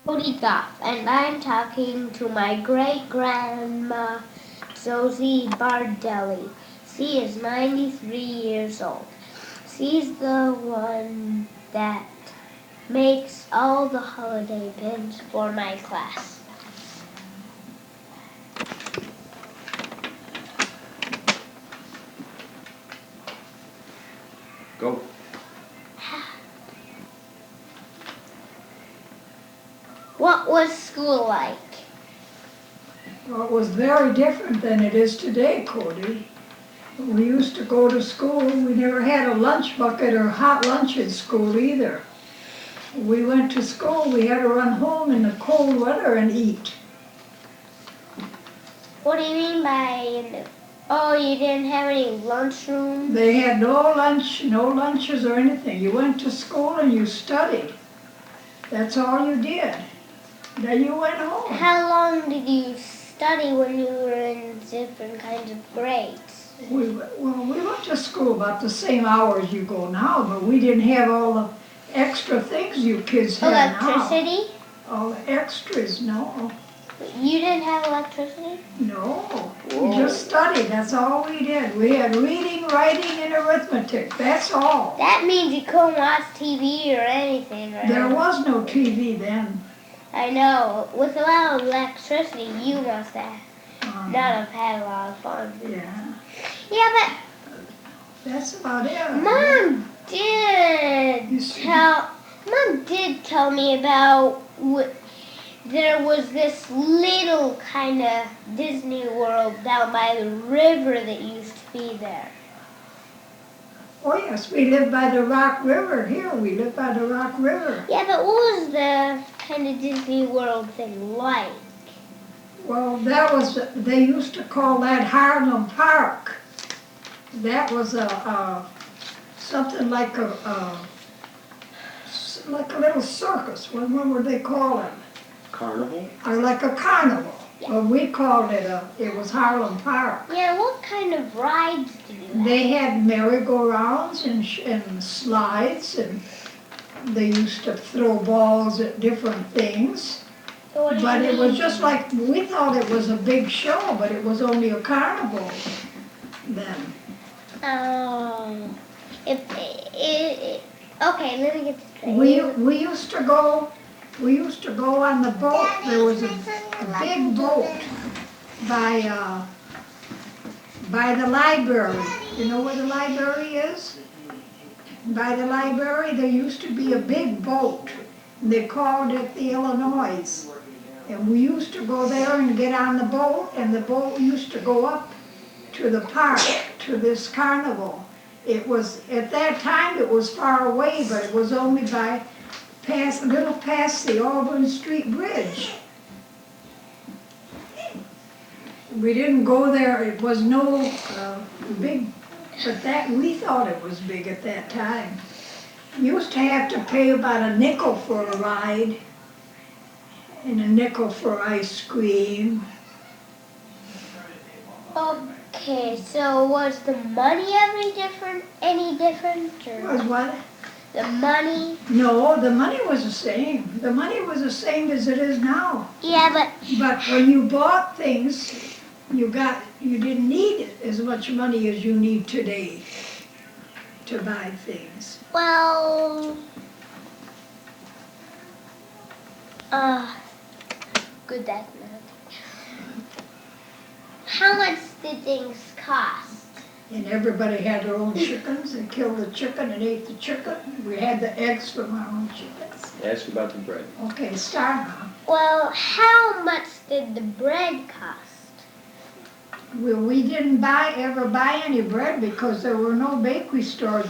Cody Gough, and I'm talking to my great-grandma Josephine Bardelli. She is 93 years old. She's the one that makes all the holiday pins for my class. Go. What was school like? Well, it was very different than it is today, Cody. We used to go to school, we never had a lunch bucket or hot lunch at school either. We went to school, we had to run home in the cold weather and eat. What do you mean by, oh, you didn't have any lunchroom? They had no lunch, no lunches or anything. You went to school and you studied. That's all you did. Then you went home. How long did you study when you were in different kinds of grades? We went to school about the same hours you go now, but we didn't have all the extra things you kids have now. Electricity? All the extras, no. You didn't have electricity? No, we just studied, that's all we did. We had reading, writing, and arithmetic, that's all. That means you couldn't watch TV or anything, right? There was no TV then. I know. Without electricity, you must have not have had a lot of fun. Yeah, Yeah, that's about it. but Mom did tell me about there was this little kind of Disney World down by the river that used to be there. Oh yes, we live by the Rock River here, we live by the Rock River. Yeah, but what was the kind of Disney World thing like? Well, they used to call that Harlem Park. That was something like a little circus, what would they call it? Carnival? Or like a carnival. Yeah. Well, we called it was Harlem Park. Yeah, what kind of rides did you have? They had merry-go-rounds and slides, and they used to throw balls at different things. So what did But you it was mean? just like, we thought it was a big show, but it was only a carnival then. Oh. Okay, let me get this straight. We used to go on the boat. There was a big boat by the library. You know where the library is? By the library, there used to be a big boat. They called it the Illinois. And we used to go there and get on the boat, and the boat used to go up to the park, to this carnival. It was, at that time, it was far away, but it was only a little past the Auburn Street Bridge. We didn't go there, it was no big, but we thought it was big at that time. You used to have to pay about a nickel for a ride, and a nickel for ice cream. Okay, so was the money any different? Or Was what? the money? No, the money was the same. The money was the same as it is now. Yeah, but But when you bought things, you didn't need as much money as you need today to buy things. well, good that's not. How much did things cost? And everybody had their own chickens. They killed the chicken and ate the chicken. We had the eggs from our own chickens. Ask about the bread. Okay, start now. Well, how much did the bread cost? We didn't ever buy any bread because there were no bakery stores.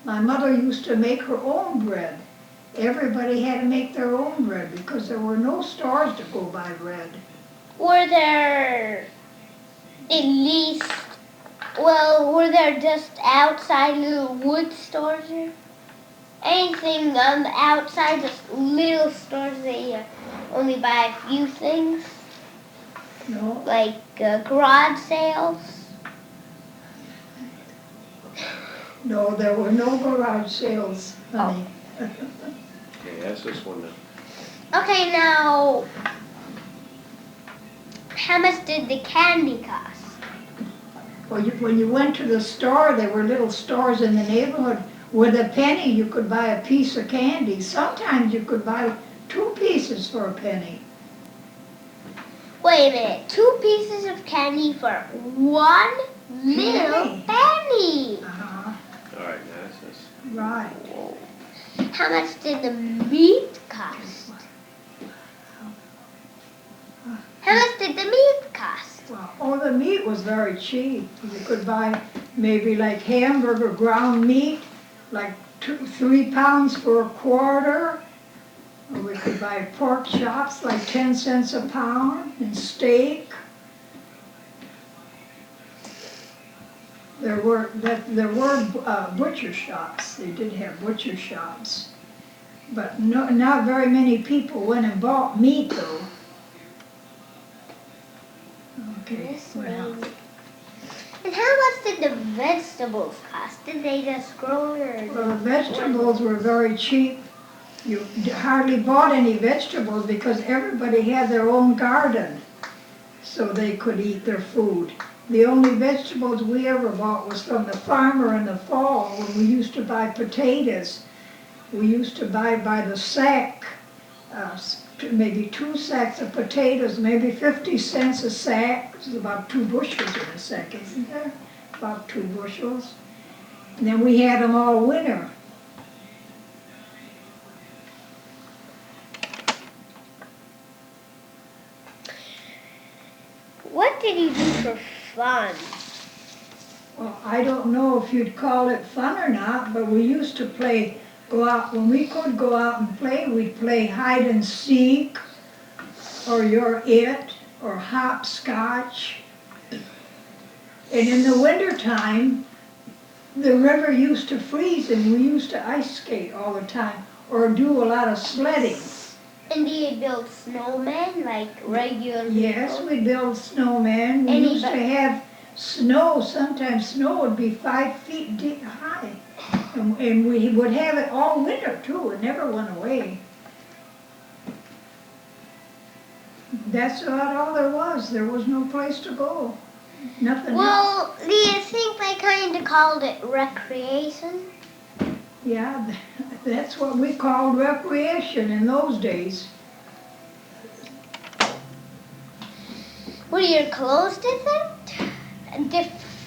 My mother used to make her own bread. Everybody had to make their own bread because there were no stores to go buy bread. Were there were there just outside little wood stores or anything on the outside, just little stores that you only buy a few things? No, Like garage sales? no, there were no garage sales, honey. Okay, ask this one then. Okay, now, how much did the candy cost? Well, when you went to the store, there were little stores in the neighborhood. With a penny, you could buy a piece of candy. Sometimes you could buy 2 pieces for a penny. Wait a minute, 2 pieces of candy for 1 little penny. Uh-huh. All right, Genesis. Right. How much did the meat cost? How much did the meat cost? Well, the meat was very cheap. You could buy maybe like hamburger ground meat, like 3 pounds for a quarter. Or we could buy pork chops like 10 cents a pound, and steak. There were butcher shops. They did have butcher shops, but not very many people went and bought meat though. Okay, well. And how much did the vegetables cost? Did they just grow or? Well, the vegetables were very cheap. You hardly bought any vegetables because everybody had their own garden, so they could eat their food. The only vegetables we ever bought was from the farmer in the fall when we used to buy potatoes. We used to buy by the sack, maybe 2 sacks of potatoes, maybe 50 cents a sack. It's about 2 bushels in a sack, isn't there? About 2 bushels. And then we had them all winter. What did you do for fun? Well, I don't know if you'd call it fun or not, but we used to go out, when we could go out and play, we'd play hide and seek, or you're it, or hopscotch. And in the wintertime, the river used to freeze and we used to ice skate all the time, or do a lot of sledding. And do you build snowmen like regular Yes, people? we'd build snowmen. We used to have snow. Sometimes snow would be 5 feet deep high. And we would have it all winter too. It never went away. That's about all there was. There was no place to go. Nothing else. Well, do you think they kind of called it recreation? Yeah, that's what we called recreation in those days. Were your clothes different?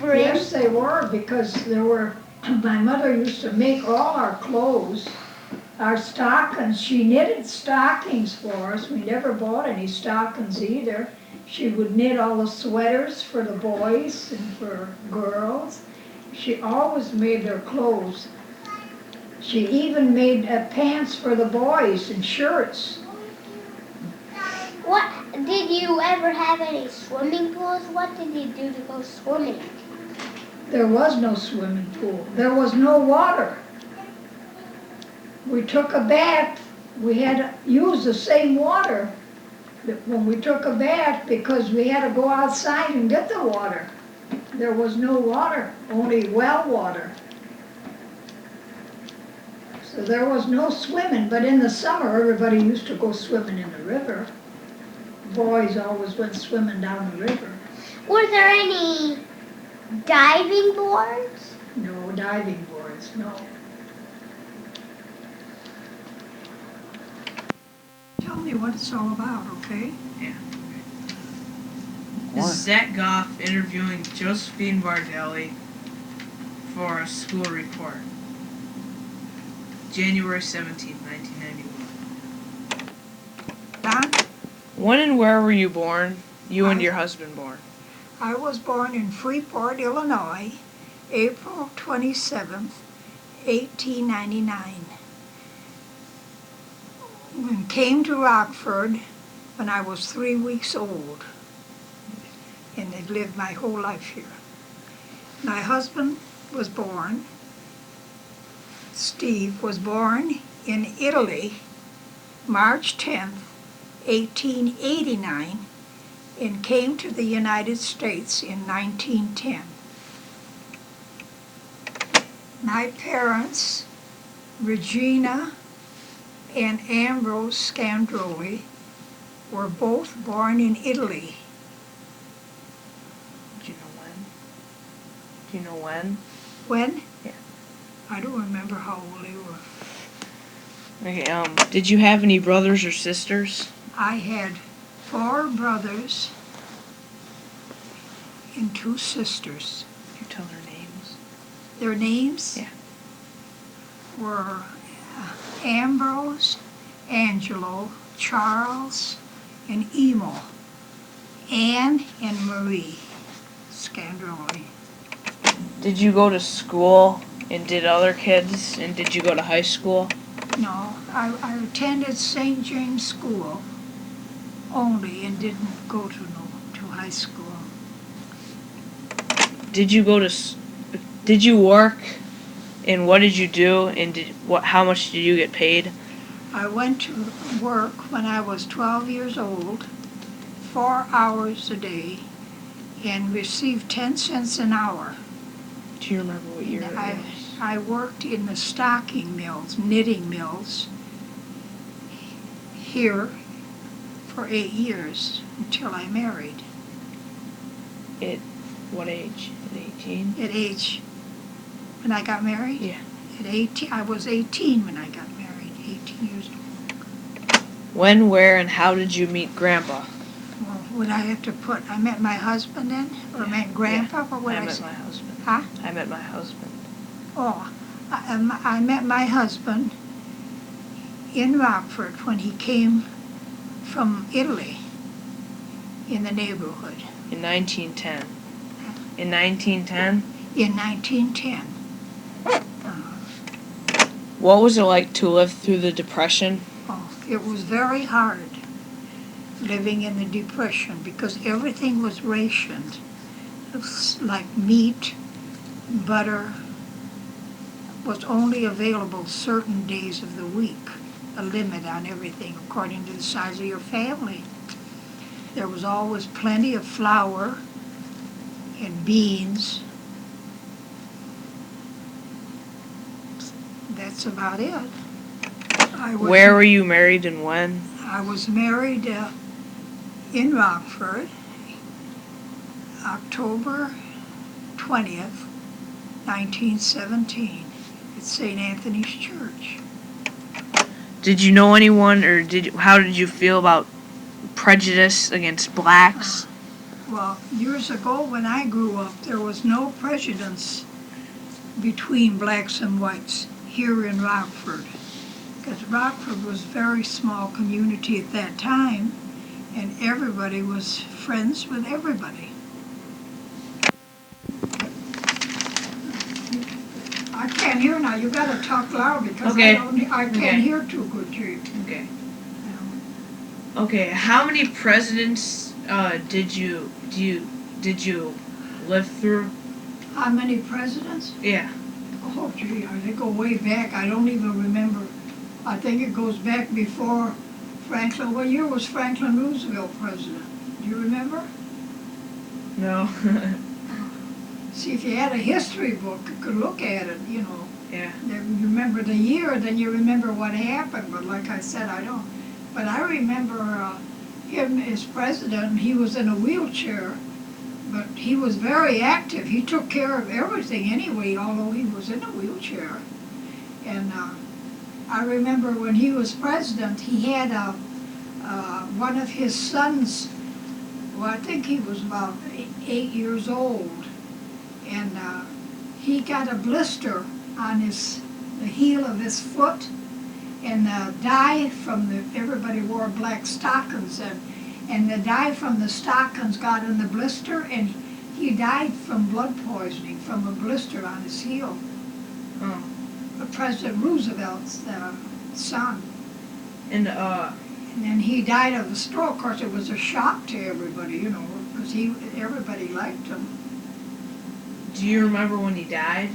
Yes, they were, because my mother used to make all our clothes, our stockings. She knitted stockings for us. We never bought any stockings either. She would knit all the sweaters for the boys and for girls. She always made their clothes. She even made pants for the boys and shirts. What, did you ever have any swimming pools? What did you do to go swimming? There was no swimming pool. There was no water. We took a bath. We had to use the same water when we took a bath because we had to go outside and get the water. There was no water, only well water. So there was no swimming, but in the summer everybody used to go swimming in the river. Boys always went swimming down the river. Were there any diving boards? No diving boards, no. Tell me what it's all about, okay? Yeah. This is Zach Gough interviewing Josephine Bardelli for a school report. January 17, 1991. Don? When and where were you born? You and your husband born? I was born in Freeport, Illinois, April 27th, 1899. And came to Rockford when I was 3 weeks old. And I've lived my whole life here. My husband was born, Steve was born in Italy, March 10th, 1889, and came to the United States in 1910. My parents, Regina and Ambrose Scandroli were both born in Italy. Do you know when? Do you know when? When? Yeah. I don't remember how old they were. Okay, did you have any brothers or sisters? I had 4 brothers and 2 sisters. You tell their names. Their names Yeah. were Ambrose, Angelo, Charles, and Emo. Anne and Marie Scandroli. Did you go to school and did other kids and did you go to high school? No, I attended St. James School only and didn't go to high school. Did you did you work and what did you do and how much did you get paid? I went to work when I was 12 years old, 4 hours a day, and received 10 cents an hour. Do you remember what year it was? I worked in the stocking mills, knitting mills, here for 8 years until I married. At what age? At 18? When I got married? Yeah. At 18, I was 18 when I got married, 18 years old. When, where, and how did you meet Grandpa? Well, would I have to I met my husband then? Or met Grandpa? Yeah. Or what I I met say? my husband. Huh? I met my husband. Oh, I met my husband in Rockford when he came from Italy in the neighborhood. In 1910. In 1910? In 1910. What was it like to live through the Depression? Oh, it was very hard living in the Depression because everything was rationed. It was like meat, butter was only available certain days of the week, a limit on everything according to the size of your family. There was always plenty of flour and beans. That's about it. Where were you married and when? I was married in Rockford, October 20th, 1917, at St. Anthony's Church. Did you know anyone, or how did you feel about prejudice against blacks? Well, years ago when I grew up, there was no prejudice between blacks and whites here in Rockford, because Rockford was a very small community at that time, and everybody was friends with everybody. I can't hear now. You got to talk loud because Okay. I can't hear too good, Chief. Okay. Okay. How many presidents did you live through? How many presidents? Yeah. Oh, gee, they go way back. I don't even remember. I think it goes back before Franklin. What year was Franklin Roosevelt president? Do you remember? No. See, if you had a history book, you could look at it, you know. Yeah. You remember the year, then you remember what happened. But like I said, I don't. But I remember him as president. He was in a wheelchair, but he was very active. He took care of everything anyway, although he was in a wheelchair. And I remember when he was president, he had one of his sons, well, I think he was about 8 years old, and he got a blister on the heel of his foot, and dye from everybody wore black stockings, and the dye from the stockings got in the blister, and he died from blood poisoning from a blister on his heel. Oh. President Roosevelt's son. And then he died of a stroke. Of course, it was a shock to everybody, you know, because everybody liked him. do you remember when he died?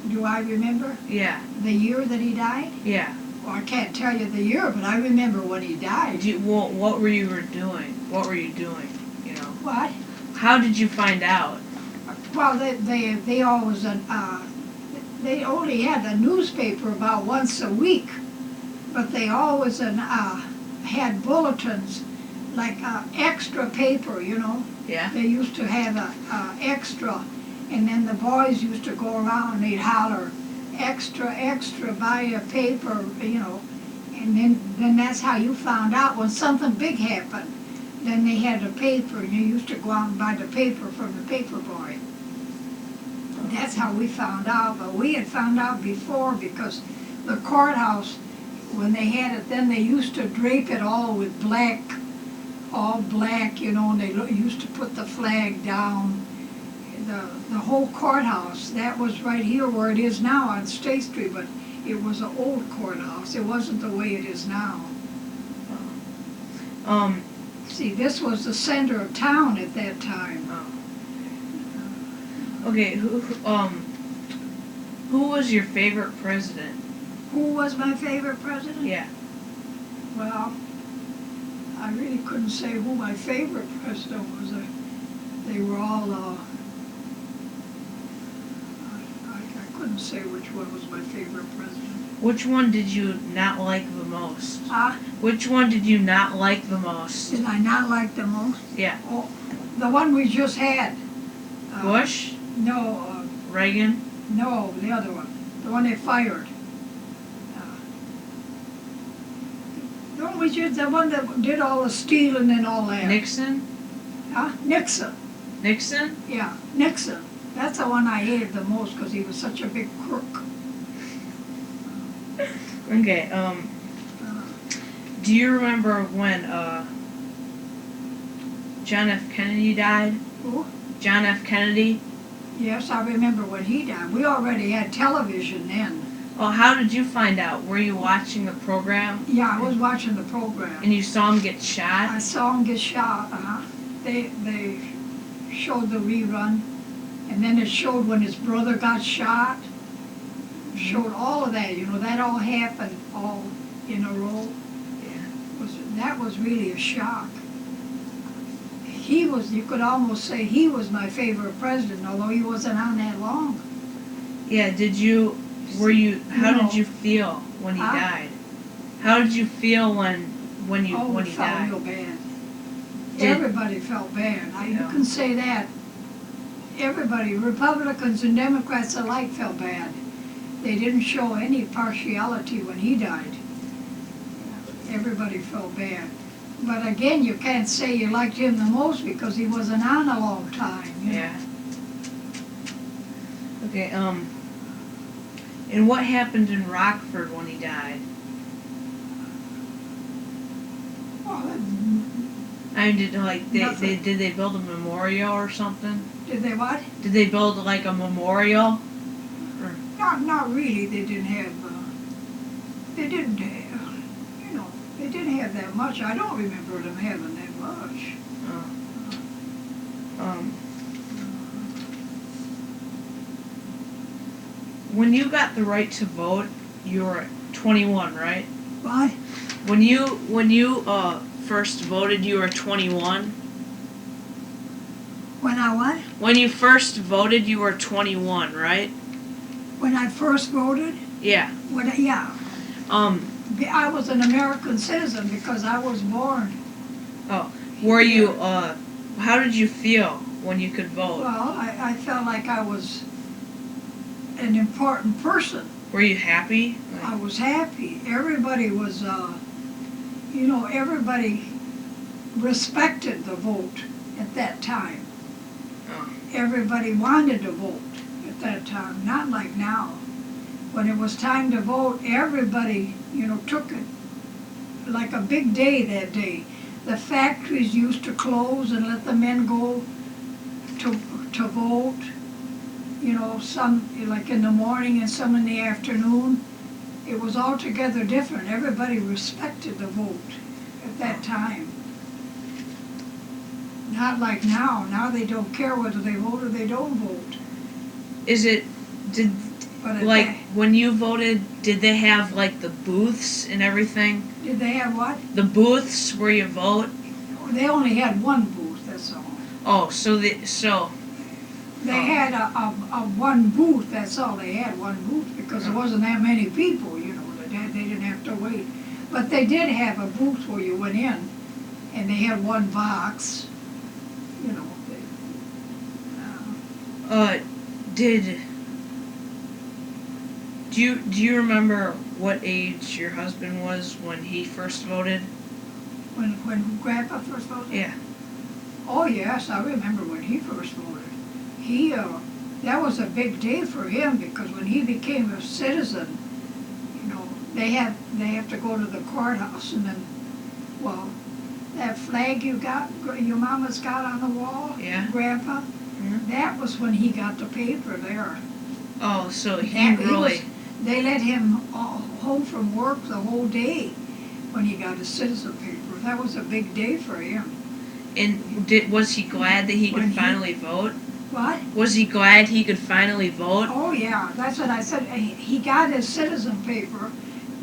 Do I remember Yeah. the year that he died? Yeah. Well, I can't tell you the year, but I remember when he died. What were you doing? What were you doing? You know. What? How did you find out? Well, they always they only had a newspaper about once a week, but they always had bulletins, like extra paper, you know. Yeah. They used to have a extra, and then the boys used to go around and they'd holler, extra, extra, buy a paper, you know. And then that's how you found out when something big happened. Then they had a paper, and you used to go out and buy the paper from the paper boy. That's how we found out, but we had found out before because the courthouse, when they had it then, they used to drape it all with black, all black, you know, and they used to put the flag down. The whole courthouse, that was right here where it is now on State Street, but it was an old courthouse. It wasn't the way it is now. See, this was the center of town at that time. Okay, who was your favorite president? Who was my favorite president? Yeah. Well, I really couldn't say who my favorite president was. They were all, I couldn't say which one was my favorite president. Which one did you not like the most? Huh? Which one did you not like the most? Did I not like the most? Yeah. Oh, the one we just had. Bush? No, Reagan? no, the other one. The one they fired. The one that did all the stealing and all that. Nixon? Huh? Nixon. Nixon? Yeah, Nixon. That's the one I hated the most because he was such a big crook. Okay, do you remember when, John F. Kennedy died? Who? John F. Kennedy? Yes, I remember when he died. We already had television then. Oh, how did you find out? Were you watching the program? Yeah, I was watching the program. And you saw him get shot? I saw him get shot. They showed the rerun, and then it showed when his brother got shot. Showed all of that. You know, that all happened all in a row. Yeah. That was really a shock. He was, you could almost say he was my favorite president, although he wasn't on that long. Yeah, how did you feel when he died? How did you feel when he felt died? real bad. Everybody felt bad. You can say that. Everybody, Republicans and Democrats alike, felt bad. They didn't show any partiality when he died. Everybody felt bad. But again, you can't say you liked him the most because he wasn't on a long time. You know? Yeah. Okay, and what happened in Rockford when he died? Well, I mean, did they build a memorial or something? did they what? Did they build like a memorial? Not really. They didn't have, they didn't have that much. I don't remember them having that much. When you got the right to vote, you were 21, right? What? When you first voted, you were 21. When I what? When you first voted, you were 21, right? When I first voted? Yeah. Yeah. I was an American citizen because I was born. Oh, were you? How did you feel when you could vote? Well, I felt like I was an important person. Were you happy? I was happy. Everybody was, everybody respected the vote at that time. Oh. Everybody wanted to vote at that time, not like now. When it was time to vote, everybody, took it like a big day that day. The factories used to close and let the men go to vote. Some like in the morning and some in the afternoon. It was altogether different. Everybody respected the vote at that time. Not like now. Now they don't care whether they vote or they don't vote. When you voted, did they have like the booths and everything? Did they have what? The booths where you vote? They only had one booth, that's all. Oh, They had a one booth, that's all. They had one booth because there wasn't that many people, They didn't have to wait. But they did have a booth where you went in, and they had one box, you know. Do you remember what age your husband was when he first voted? When Grandpa first voted? Yeah. Oh yes, I remember when he first voted. That was a big day for him because when he became a citizen, you know, they have to go to the courthouse and then, well, that flag your mama's got on the wall, yeah, Grandpa, that was when he got the paper there. Oh, so they let him home from work the whole day when he got his citizen paper. That was a big day for him. And was he glad that he could finally vote? What? Was he glad he could finally vote? Oh yeah, that's what I said. He got his citizen paper,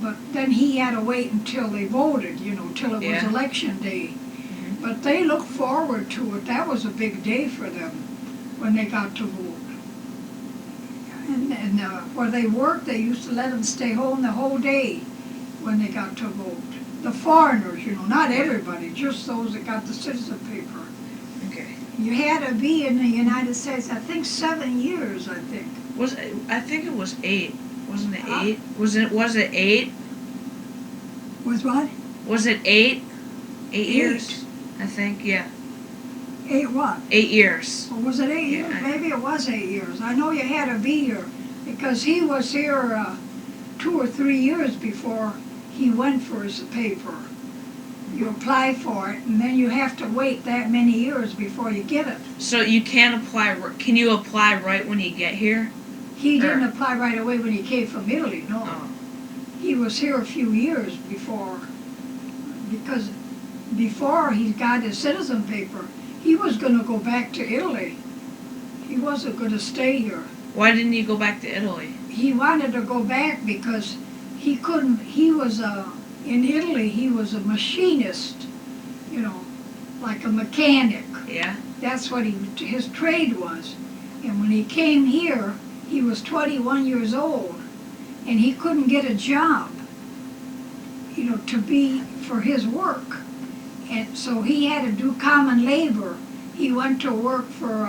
but then he had to wait until they voted, you know, till it was election day. Mm-hmm. But they looked forward to it. That was a big day for them when they got to vote. And where they worked, they used to let them stay home the whole day when they got to vote. The foreigners, you know, not everybody, just those that got the citizen paper. Okay. You had to be in the United States, I think 7 years, I think. I think it was 8. Wasn't it 8? Was it 8? Was what? Was it 8? 8 years? I think, yeah. 8 what? 8 years. Or was it 8 years? Maybe it was 8 years. I know you had to be here because he was here 2 or 3 years before he went for his paper. You apply for it, and then you have to wait that many years before you get it. So you can't apply. Can you apply right when you get here? He didn't apply right away when he came from Italy. No, He was here a few years before, because before he got his citizen paper, he was going to go back to Italy. He wasn't going to stay here. Why didn't he go back to Italy? He wanted to go back because he couldn't. He was in Italy. He was a machinist, you know, like a mechanic. Yeah. That's what his trade was. And when he came here, he was 21 years old, and he couldn't get a job, you know, for his work. And so he had to do common labor. He went to work for,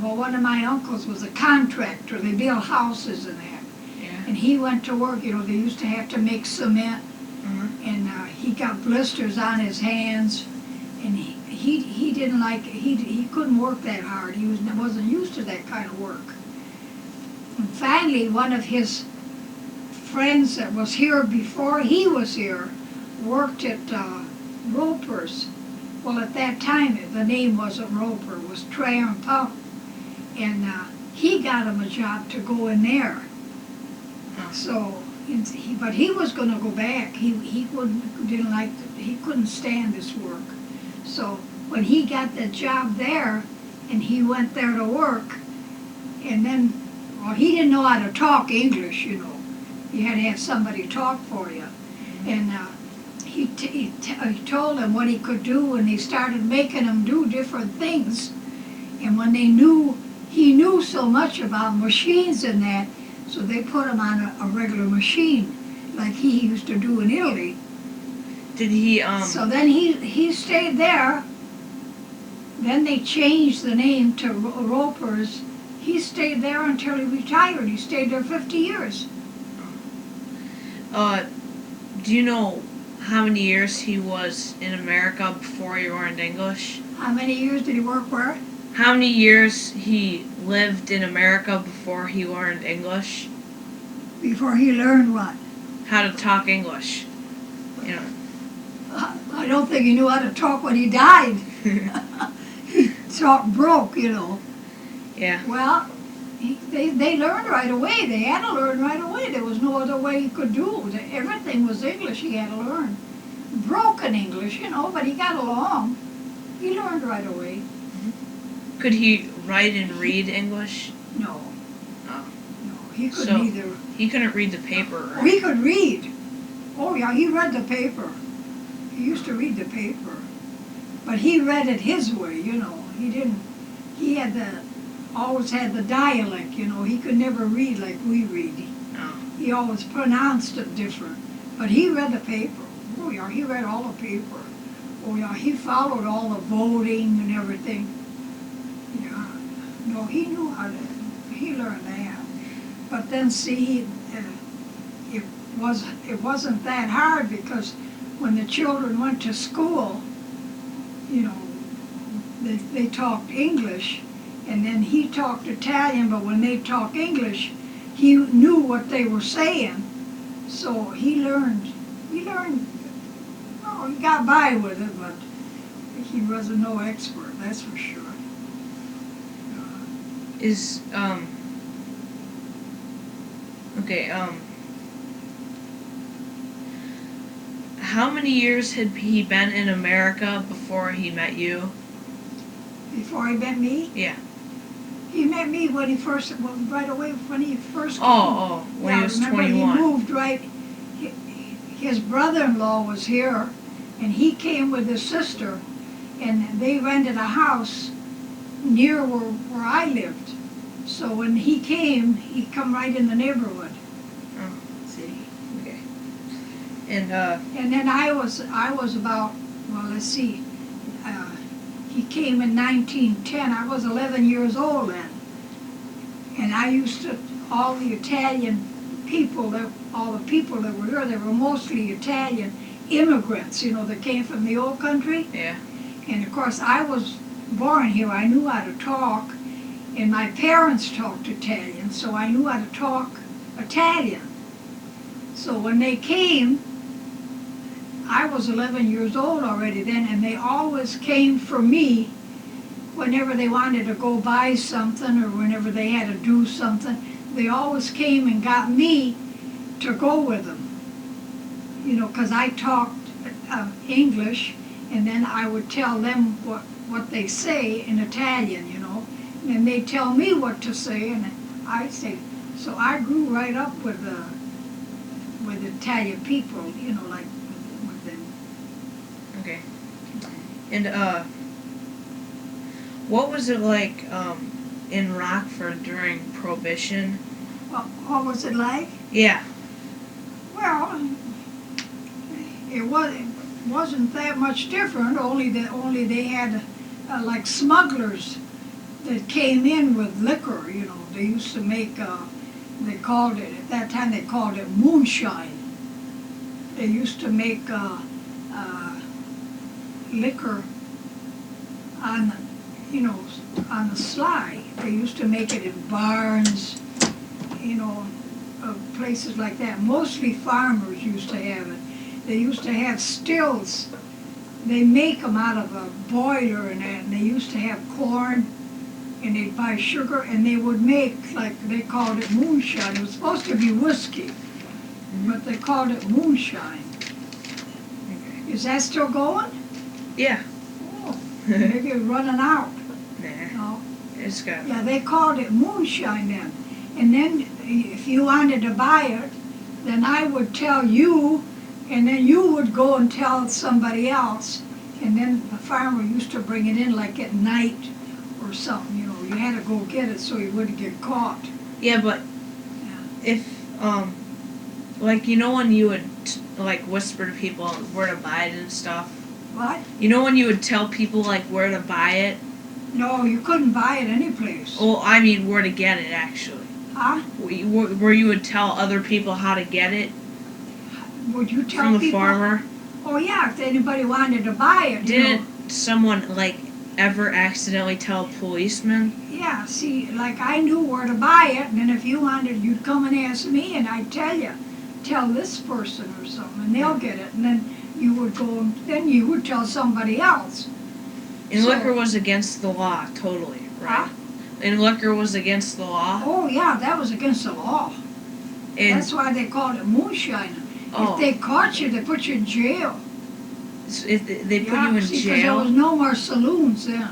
one of my uncles was a contractor. They built houses and that. Yeah. And he went to work, you know, they used to have to make cement. Mm-hmm. And he got blisters on his hands. And he didn't like it. He couldn't work that hard. He wasn't used to that kind of work. And finally, one of his friends that was here before he was here worked at Roper's. Well, at that time, the name wasn't Roper, it was Trayon Pump. And he got him a job to go in there. So, but he was going to go back. He couldn't stand this work. So when he got the job there, and he went there to work, and then, well, he didn't know how to talk English, you know. You had to have somebody talk for you. And he told them what he could do, and they started making him do different things. And when he knew so much about machines and that, so they put him on a regular machine, like he used to do in Italy. Did he, So then he stayed there. Then they changed the name to Roper's. He stayed there until he retired. He stayed there 50 years. Do you know how many years he was in America before he learned English? How many years did he work where? How many years he lived in America before he learned English? Before he learned what? How to talk English. You know. I don't think he knew how to talk when he died. He talked broke, you know. Yeah. Well, they learned right away. They had to learn right away. There was no other way he could do. Everything was English he had to learn. Broken English, you know, but he got along. He learned right away. Could he write and read English? No. Oh. No, he couldn't either. He couldn't read the paper. Oh, he could read. Oh, yeah, he read the paper. He used to read the paper. But he read it his way, you know. He always had the dialect, you know. He could never read like we read. Oh. He always pronounced it different. But he read the paper. Oh yeah, he read all the paper. Oh yeah, he followed all the voting and everything. Yeah. No, he knew how to, he learned that. But then see, it wasn't that hard because when the children went to school, you know, they talked English, and then he talked Italian, but when they talked English, he knew what they were saying. So he learned, well, he got by with it, but he wasn't no expert, that's for sure. Is, okay, how many years had he been in America before he met you? Before he met me? Yeah. He met me when he first, well, right away when he first came. When he was remember 21. He moved right, his brother-in-law was here, and he came with his sister, and they rented a house near where I lived. So when he came, he come right in the neighborhood. Oh, see, okay. And then I was about, well, let's see, he came in 1910. I was 11 years old then. And I used to, all the Italian people, all the people that were here, they were mostly Italian immigrants, you know, that came from the old country. yeah. And of course, I was born here. I knew how to talk. And my parents talked Italian, so I knew how to talk Italian. So when they came, I was 11 years old already then, and they always came for me whenever they wanted to go buy something or whenever they had to do something. They always came and got me to go with them. You know, because I talked English, and then I would tell them what they say in Italian, you know. And they'd tell me what to say, and I'd say. So I grew right up with Italian people, you know, like with them. Okay. And what was it like in Rockford during Prohibition? What was it like? Yeah. Well, it wasn't that much different. Only they had like smugglers that came in with liquor. You know, they used to make. They called it at that time. They called it moonshine. They used to make liquor on, you know, on the sly. They used to make it in barns, you know, places like that. Mostly farmers used to have it. They used to have stills. They make them out of a boiler and that, and they used to have corn, and they'd buy sugar, and they would make, like, they called it moonshine. It was supposed to be whiskey, but they called it moonshine. Okay. Is that still going? Yeah. Oh, maybe it's running out. Nah. No. It's got. Yeah, they called it moonshine then. And then if you wanted to buy it, then I would tell you, and then you would go and tell somebody else. And then the farmer used to bring it in like at night or something, you know. You had to go get it so you wouldn't get caught. Yeah, but if like, you know, when you would like whisper to people where to buy it and stuff. What? You know when you would tell people like where to buy it? No, you couldn't buy it any place. Well, I mean where to get it actually. Huh? Where you would tell other people how to get it Would you tell from the people? farmer? Oh yeah, if anybody wanted to buy it. You know. Didn't someone like ever accidentally tell a policeman? Yeah, see, like I knew where to buy it, and then if you wanted, you'd come and ask me, and I'd tell you, tell this person or something, and they'll get it, and then you would go, and then you would tell somebody else. And So- liquor was against the law, totally, right? Huh? And liquor was against the law. Oh yeah, that was against the law. And That's why they called it moonshine. oh, If they caught you, they put you in jail. if they put Yeah, you in see, 'cause there jail. was no more saloons then.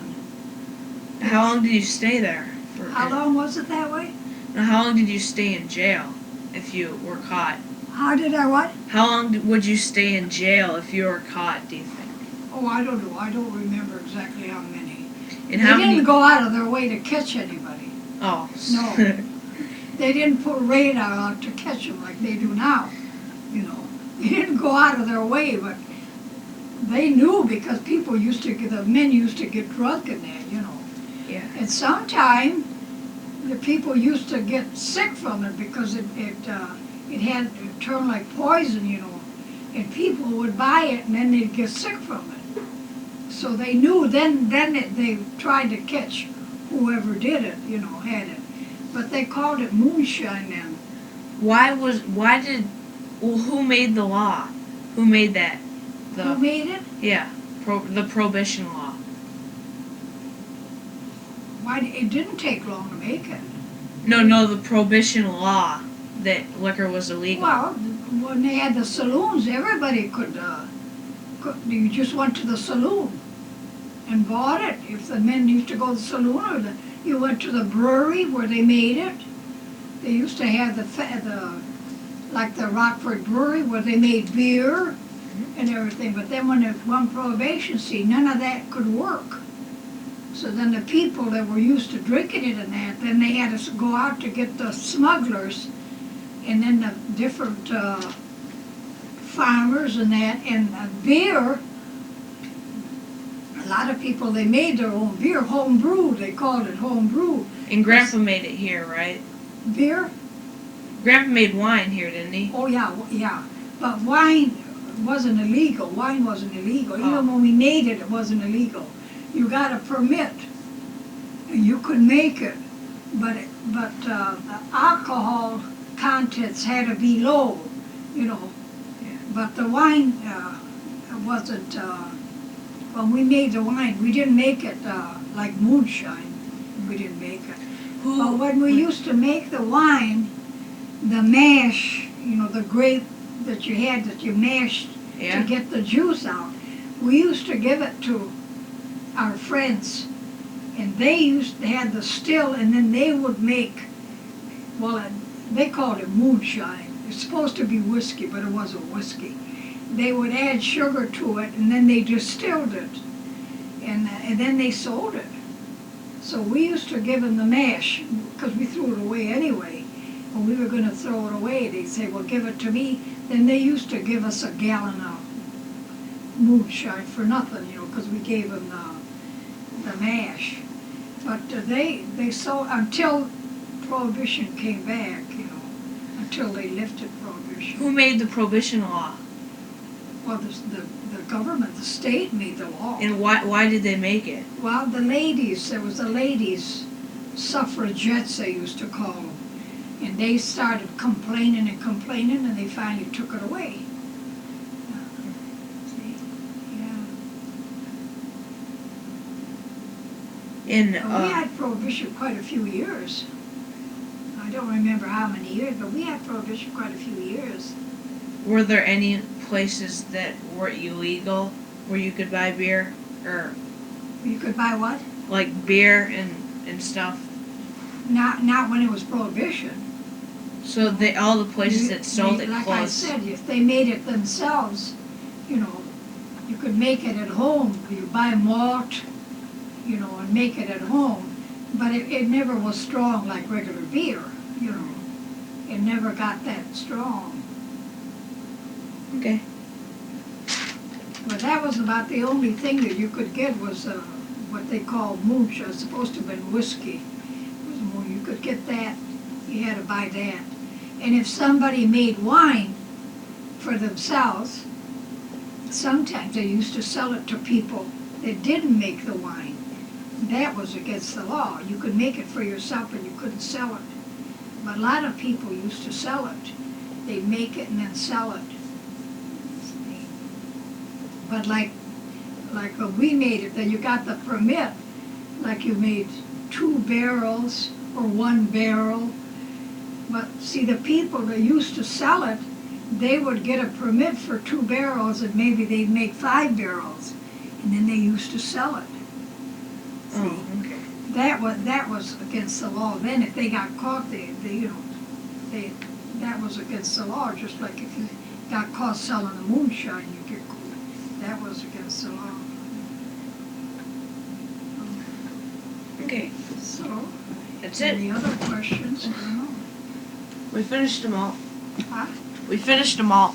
How long did you stay there? How long was it that way? Now, how long did you stay in jail if you were caught? How did I what? How long would you stay in jail if you were caught, do you think? Oh, I don't know. I don't remember exactly how many. And They how didn't many? go out of their way to catch anybody. Oh. No. They didn't put radar out to catch them like they do now. You know, They didn't go out of their way, but they knew because people used to, the men used to get drunk in that, you know. Yeah. And sometime the people used to get sick from it because it turned like poison, you know. And people would buy it and then they'd get sick from it. So they knew then they tried to catch whoever did it, you know, had it. But they called it moonshine then. Who made the law? Who made that? Who made it? Yeah, the prohibition law. It didn't take long to make it. No, the prohibition law that liquor was illegal. Well, when they had the saloons, everybody could you just went to the saloon and bought it. If the men used to go to the saloon, or you went to the brewery where they made it. They used to have like the Rockford Brewery where they made beer and everything. But then when it won Prohibition, see, none of that could work. So then the people that were used to drinking it and that, then they had to go out to get the smugglers and then the different farmers and that. And beer, a lot of people, they made their own beer, home brew, they called it home brew. And Grandpa made it here, right? Beer? Grandpa made wine here, didn't he? Oh, yeah. But wine wasn't illegal. Wine wasn't illegal. Oh. Even when we made it, it wasn't illegal. You got a permit, and you could make it, but the alcohol contents had to be low, you know. Yeah. But the wine wasn't. When we made the wine, we didn't make it like moonshine. We didn't make it. But when we used to make the wine, the mash, you know, the grape that you mashed to get the juice out, we used to give it to our friends, and they used to have the still, and then they would make, well, they called it moonshine. It's supposed to be whiskey, but it wasn't whiskey. They would add sugar to it, and then they distilled it, and then they sold it. So we used to give them the mash, because we threw it away anyway. When we were going to throw it away, they'd say, well, give it to me. Then they used to give us a gallon of moonshine for nothing, you know, because we gave them the mash. But they sold, until Prohibition came back, you know, until they lifted Prohibition. Who made the prohibition law? Well, the government, the state made the law. And why did they make it? Well, there was the ladies, suffragettes they used to call them. And they started complaining, and they finally took it away. We had Prohibition quite a few years. I don't remember how many years, but we had Prohibition quite a few years. Were there any places that were illegal where you could buy beer? Or you could buy what? Like beer and stuff? Not when it was Prohibition. So all the places that sold it like closed? I said, if they made it themselves, you know, you could make it at home. You buy malt, you know, and make it at home. But it never was strong like regular beer, you know. It never got that strong. Okay. But that was about the only thing that you could get was what they call moonshine. It's supposed to have been whiskey. You could get that. You had to buy that. And if somebody made wine for themselves, sometimes they used to sell it to people that didn't make the wine. That was against the law. You could make it for yourself, but you couldn't sell it. But a lot of people used to sell it. They'd make it and then sell it. But like when we made it, then you got the permit, like you made 2 barrels or 1 barrel. But see, the people that used to sell it, they would get a permit for 2 barrels, and maybe they'd make 5 barrels, and then they used to sell it. See? Oh, okay. That was against the law. Then if they got caught, that was against the law. Just like if you got caught selling the moonshine, you get caught. That was against the law. Okay. So. That's it. Any other questions? I don't know. We finished them all. Huh? We finished them all.